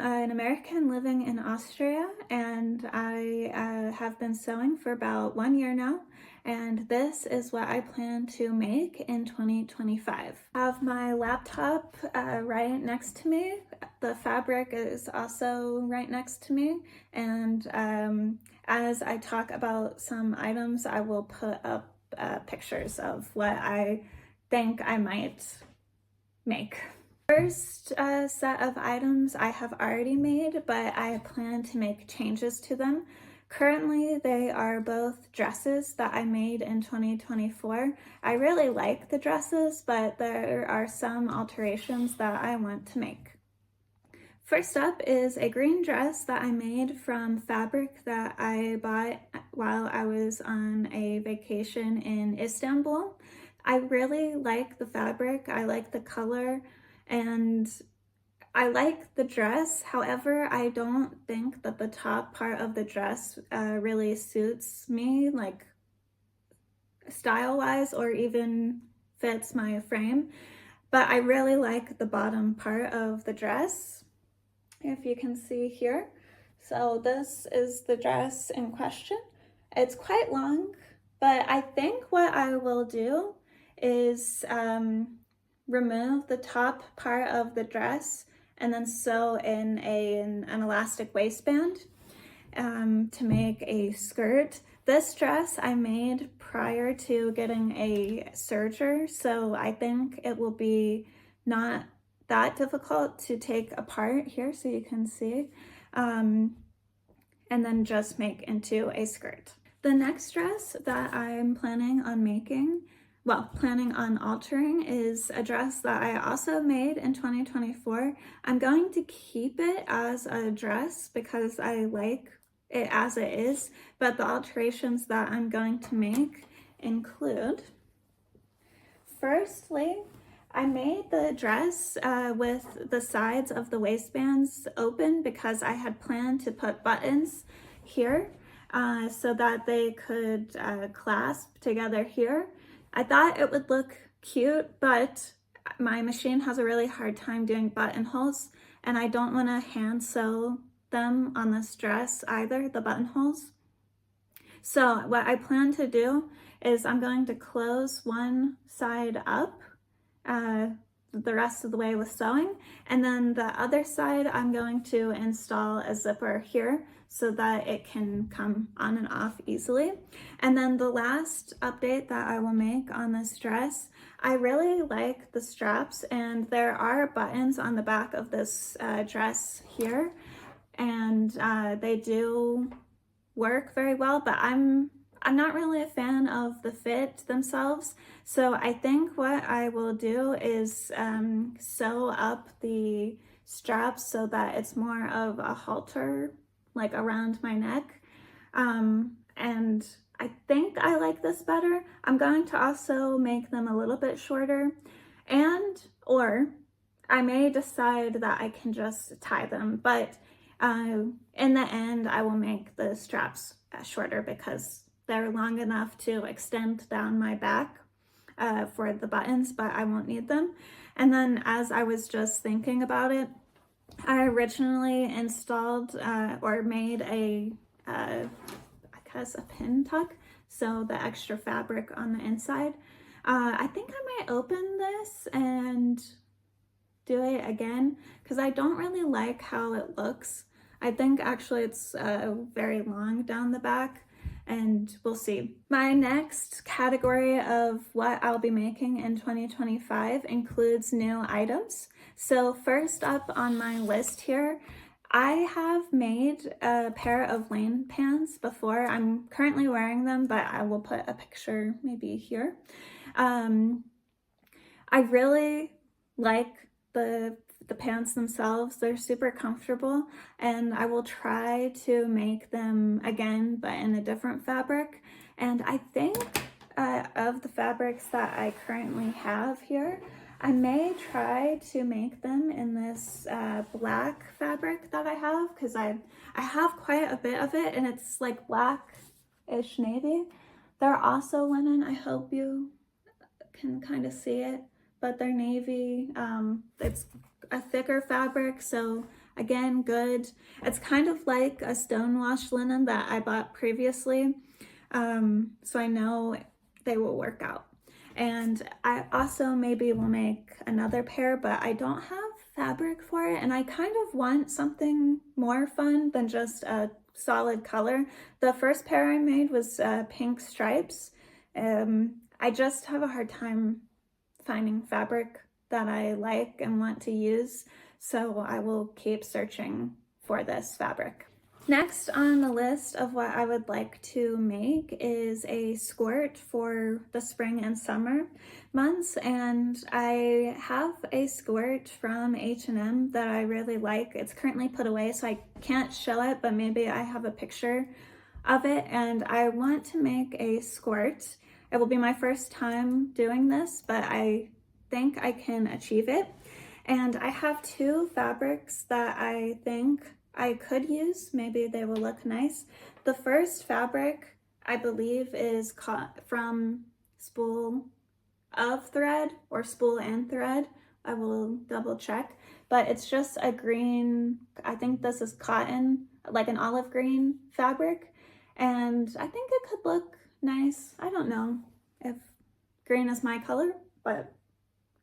an American living in Austria, and I have been sewing for about 1 year now, and this is what I plan to make in 2025. I have my laptop right next to me. The fabric is also right next to me, and as I talk about some items, I will put up pictures of what I think I might make. First set of items I have already made, but I plan to make changes to them. Currently, they are both dresses that I made in 2024. I really like the dresses, but there are some alterations that I want to make. First up is a green dress that I made from fabric that I bought while I was on a vacation in Istanbul. I really like the fabric, I like the color, and I like the dress. However, I don't think that the top part of the dress really suits me, like style-wise, or even fits my frame. But I really like the bottom part of the dress, if you can see here. So this is the dress in question. It's quite long, but I think what I will do is remove the top part of the dress and then sew in an elastic waistband to make a skirt. This dress I made prior to getting a serger, so I think it will be not that difficult to take apart here so you can see, and then just make into a skirt. The next dress that I'm planning on altering is a dress that I also made in 2024. I'm going to keep it as a dress because I like it as it is, but the alterations that I'm going to make include, firstly, I made the dress with the sides of the waistbands open because I had planned to put buttons here so that they could clasp together here. I thought it would look cute, but my machine has a really hard time doing buttonholes, and I don't want to hand sew them on this dress either, the buttonholes. So what I plan to do is I'm going to close one side up the rest of the way with sewing, and then the other side I'm going to install a zipper here so that it can come on and off easily. And then the last update that I will make on this dress, I really like the straps, and there are buttons on the back of this dress here, and they do work very well, but I'm not really a fan of the fit themselves. So I think what I will do is sew up the straps so that it's more of a halter, like around my neck. And I think I like this better. I'm going to also make them a little bit shorter, or I may decide that I can just tie them, but in the end I will make the straps shorter because they're long enough to extend down my back for the buttons, but I won't need them. And then as I was just thinking about it, I originally installed or made I guess a pin tuck, so the extra fabric on the inside. I think I might open this and do it again because I don't really like how it looks. I think actually it's very long down the back, and we'll see. My next category of what I'll be making in 2025 includes new items. So first up on my list here, I have made a pair of lane pants before. I'm currently wearing them, but I will put a picture maybe here. I really like the pants themselves. They're super comfortable, and I will try to make them again, but in a different fabric. And I think of the fabrics that I currently have here, I may try to make them in this black fabric that I have, because I have quite a bit of it, and it's like black-ish navy. They're also linen. I hope you can kind of see it, but they're navy. It's a thicker fabric, so Again, good. It's kind of like a stonewashed linen that I bought previously, so I know they will work out. And I also maybe will make another pair, but I don't have fabric for it, and I kind of want something more fun than just a solid color. The first pair I made was pink stripes. I just have a hard time finding fabric that I like and want to use, so I will keep searching for this fabric. Next on the list of what I would like to make is a skirt for the spring and summer months, and I have a skirt from H&M that I really like. It's currently put away, so I can't show it, but maybe I have a picture of it, and I want to make a skirt. It will be my first time doing this, but I think I can achieve it. And I have two fabrics that I think I could use. Maybe they will look nice. The first fabric, I believe, is from Spool of Thread or Spool and Thread. I will double check. But it's just a green, I think this is cotton, like an olive green fabric. And I think it could look nice. I don't know if green is my color, but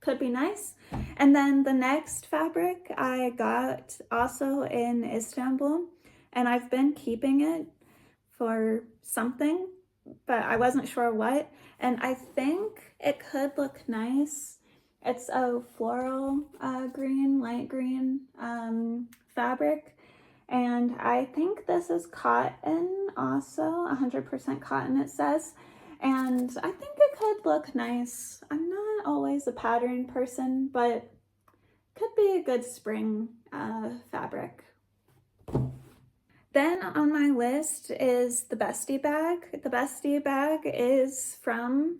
could be nice. And then the next fabric I got also in Istanbul, and I've been keeping it for something, but I wasn't sure what, and I think it could look nice. It's a floral green, light green fabric, and I think this is cotton also, 100% cotton it says. And I think it could look nice. I'm not always a pattern person, but could be a good spring fabric. Then on my list is the Bestie Bag. The Bestie Bag is from,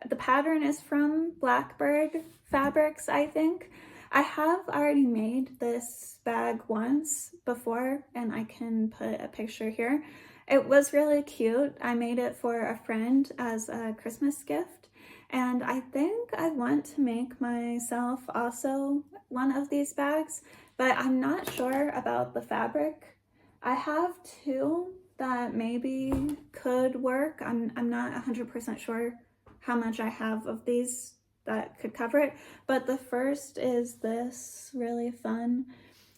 the pattern is from Blackbird Fabrics, I think. I have already made this bag once before, and I can put a picture here. It was really cute. I made it for a friend as a Christmas gift, and I think I want to make myself also one of these bags, but I'm not sure about the fabric. I have two that maybe could work. I'm not 100% sure how much I have of these that could cover it, but the first is this really fun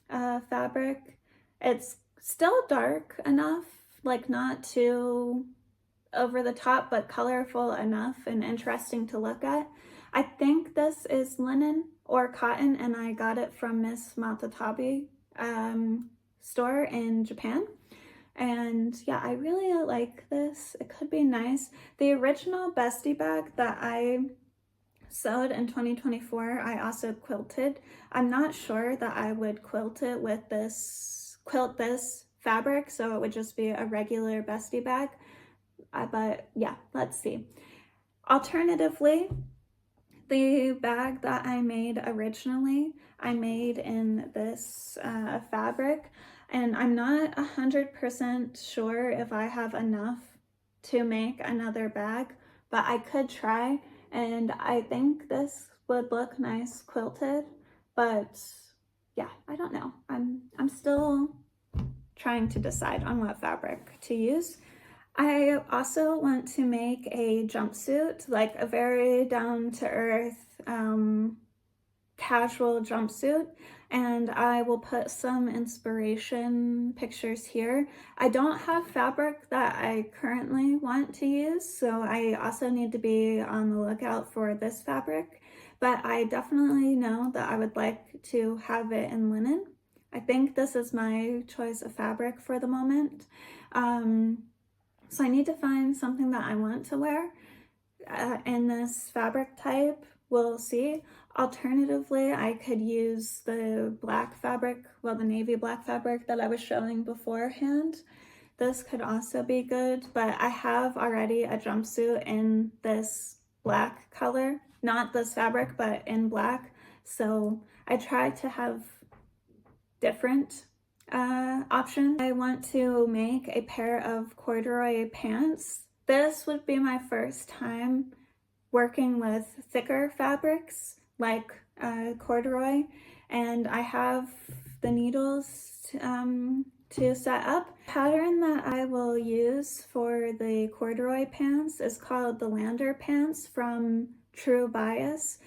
fabric. It's still dark enough, like not too over the top, but colorful enough and interesting to look at. I think this is linen or cotton, and I got it from Miss Matatabi store in Japan. And yeah, I really like this. It could be nice. The original Bestie Bag that I sewed in 2024, I also quilted. I'm not sure that I would quilt it with this fabric, so it would just be a regular Bestie Bag. But yeah, let's see. Alternatively, the bag that I made originally, I made in this fabric, and I'm not 100% sure if I have enough to make another bag, but I could try, and I think this would look nice quilted, but yeah, I don't know. I'm still trying to decide on what fabric to use. I also want to make a jumpsuit, like a very down-to-earth, casual jumpsuit, and I will put some inspiration pictures here. I don't have fabric that I currently want to use, so I also need to be on the lookout for this fabric, but I definitely know that I would like to have it in linen. I think this is my choice of fabric for the moment. So I need to find something that I want to wear in this fabric type. We'll see. Alternatively, I could use the black fabric, well, the navy black fabric that I was showing beforehand. This could also be good, but I have already a jumpsuit in this black color, not this fabric, but in black. So I tried to have different options. I want to make a pair of corduroy pants. This would be my first time working with thicker fabrics like corduroy, and I have the needles to set up. The pattern that I will use for the corduroy pants is called the Lander pants from True Bias.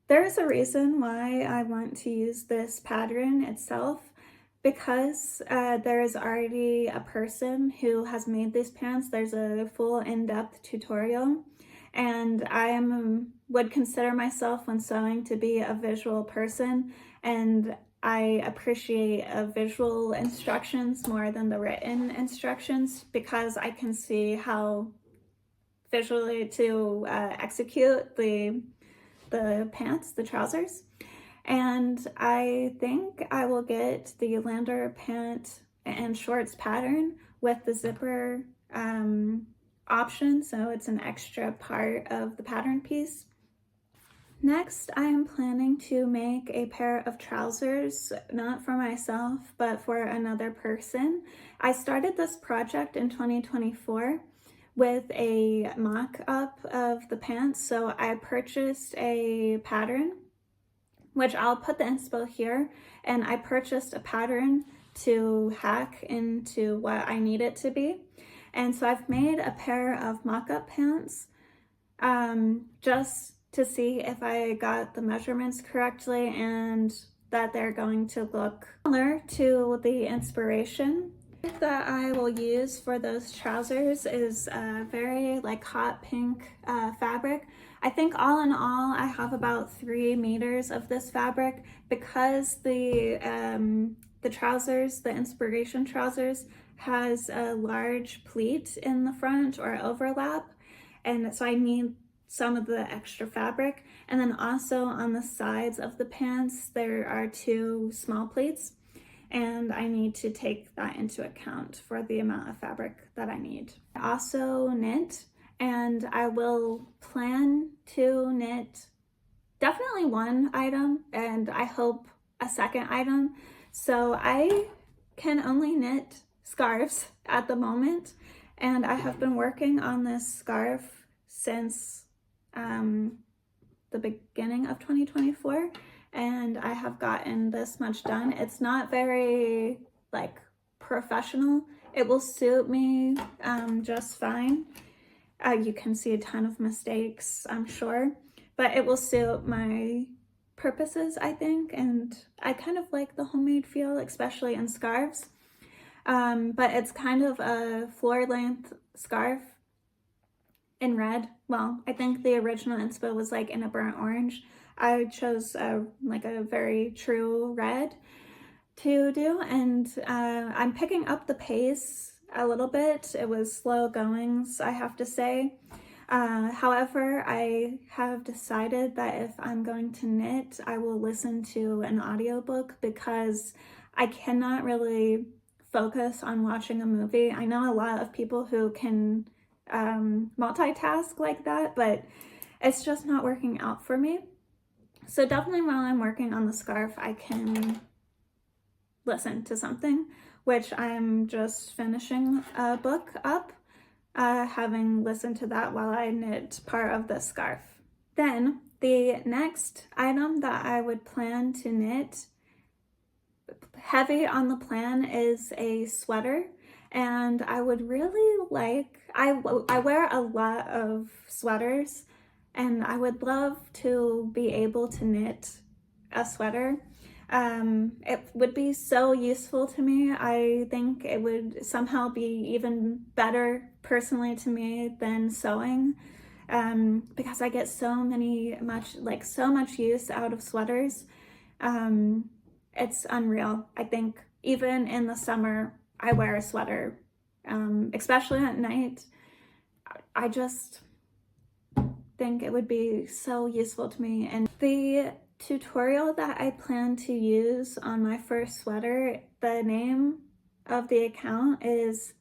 There's a reason why I want to use this pattern itself, because there is already a person who has made these pants. There's a full in-depth tutorial, and would consider myself when sewing to be a visual person, and I appreciate visual instructions more than the written instructions, because I can see how visually to execute the pants, the trousers. And I think I will get the Lander pant and shorts pattern with the zipper option, so it's an extra part of the pattern piece. Next, I am planning to make a pair of trousers, not for myself, but for another person. I started this project in 2024 with a mock-up of the pants, so I purchased a pattern, which I'll put the inspo here, and I purchased a pattern to hack into what I need it to be. And so I've made a pair of mock-up pants just to see if I got the measurements correctly and that they're going to look similar to the inspiration. That I will use for those trousers is a very like hot pink fabric. I think all in all I have about 3 meters of this fabric, because the trousers, the inspiration trousers, has a large pleat in the front or overlap, and so I need some of the extra fabric. And then also on the sides of the pants there are 2 small pleats, and I need to take that into account for the amount of fabric that I need. I also knit, and I will plan to knit definitely 1 item, and I hope a 2nd item. So I can only knit scarves at the moment, and I have been working on this scarf since the beginning of 2024. And I have gotten this much done. It's not very like professional. It will suit me just fine. You can see a ton of mistakes, I'm sure, but it will suit my purposes, I think. And I kind of like the homemade feel, especially in scarves. But it's kind of a floor length scarf in red. Well, I think the original inspo was like in a burnt orange. I chose like a very true red to do, and I'm picking up the pace a little bit. It was slow goings, I have to say. However, I have decided that if I'm going to knit, I will listen to an audiobook, because I cannot really focus on watching a movie. I know a lot of people who can multitask like that, but it's just not working out for me. So definitely while I'm working on the scarf, I can listen to something, which I'm just finishing a book up, having listened to that while I knit part of the scarf. Then the next item that I would plan to knit, heavy on the plan, is a sweater. And I would really like, I wear a lot of sweaters, and I would love to be able to knit a sweater. It would be so useful to me. I think it would somehow be even better personally to me than sewing, because I get so much use out of sweaters. It's unreal. I think even in the summer I wear a sweater, especially at night. I just think it would be so useful to me. And the tutorial that I plan to use on my first sweater, the name of the account is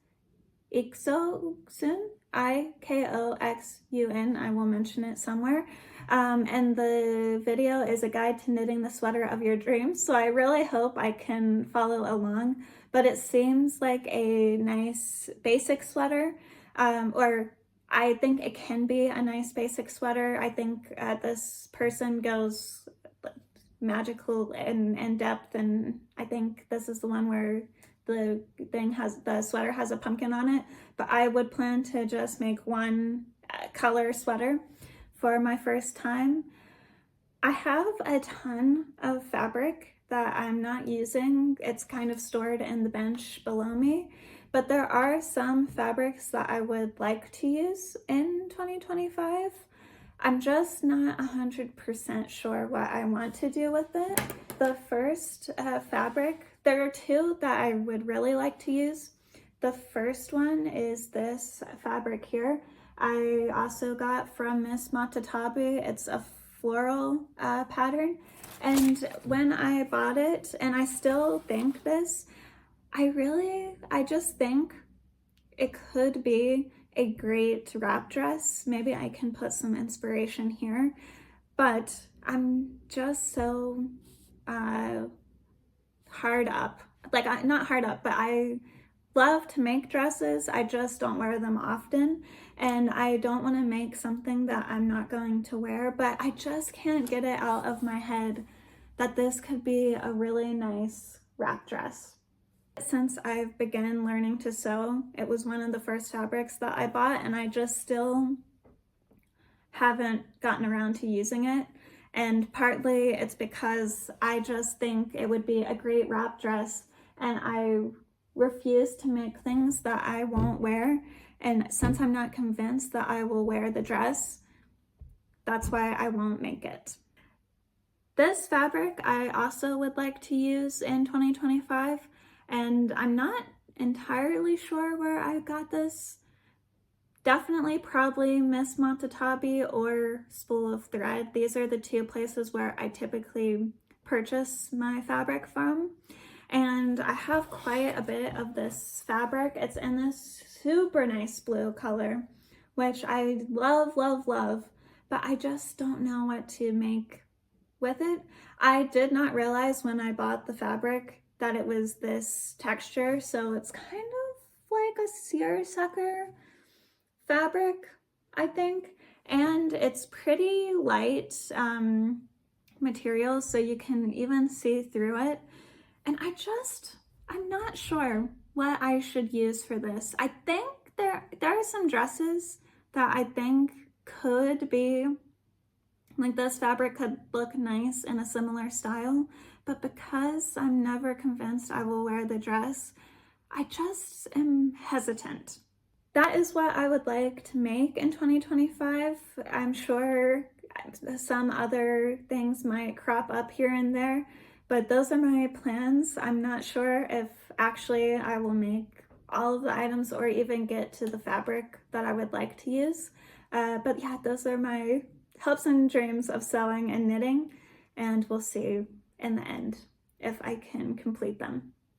Ikoxun, Ikoxun. I will mention it somewhere. And the video is a guide to knitting the sweater of your dreams. So I really hope I can follow along, but it seems like a nice basic sweater, or I think it can be a nice basic sweater. I think this person goes magical in depth, and I think this is the one where the sweater has a pumpkin on it, but I would plan to just make one color sweater for my first time. I have a ton of fabric that I'm not using. It's kind of stored in the bench below me, but there are some fabrics that I would like to use in 2025. I'm just not 100% sure what I want to do with it. The first fabric, there are two that I would really like to use. The first one is this fabric here. I also got from Miss Matatabi. It's a floral pattern. And when I bought it, and I still think this, I just think it could be a great wrap dress. Maybe I can put some inspiration here, but I'm just so hard up. Like, not hard up, but I love to make dresses. I just don't wear them often, and I don't want to make something that I'm not going to wear, but I just can't get it out of my head that this could be a really nice wrap dress. Since I've begun learning to sew, it was one of the first fabrics that I bought, and I just still haven't gotten around to using it. And partly it's because I just think it would be a great wrap dress, and I refuse to make things that I won't wear. And since I'm not convinced that I will wear the dress, that's why I won't make it. This fabric I also would like to use in 2025. And I'm not entirely sure where I got this. Definitely probably Miss Matatabi or Spool of Thread. These are the two places where I typically purchase my fabric from. And I have quite a bit of this fabric. It's in this super nice blue color, which I love, love, love, but I just don't know what to make with it. I did not realize when I bought the fabric that it was this texture, so it's kind of like a seersucker fabric, I think, and it's pretty light material, so you can even see through it. And I'm not sure what I should use for this. I think there are some dresses that I think could be, like, this fabric could look nice in a similar style, but because I'm never convinced I will wear the dress, I just am hesitant. That is what I would like to make in 2025. I'm sure some other things might crop up here and there, but those are my plans. I'm not sure if actually I will make all of the items or even get to the fabric that I would like to use. But yeah, those are my hopes and dreams of sewing and knitting, and we'll see in the end if I can complete them.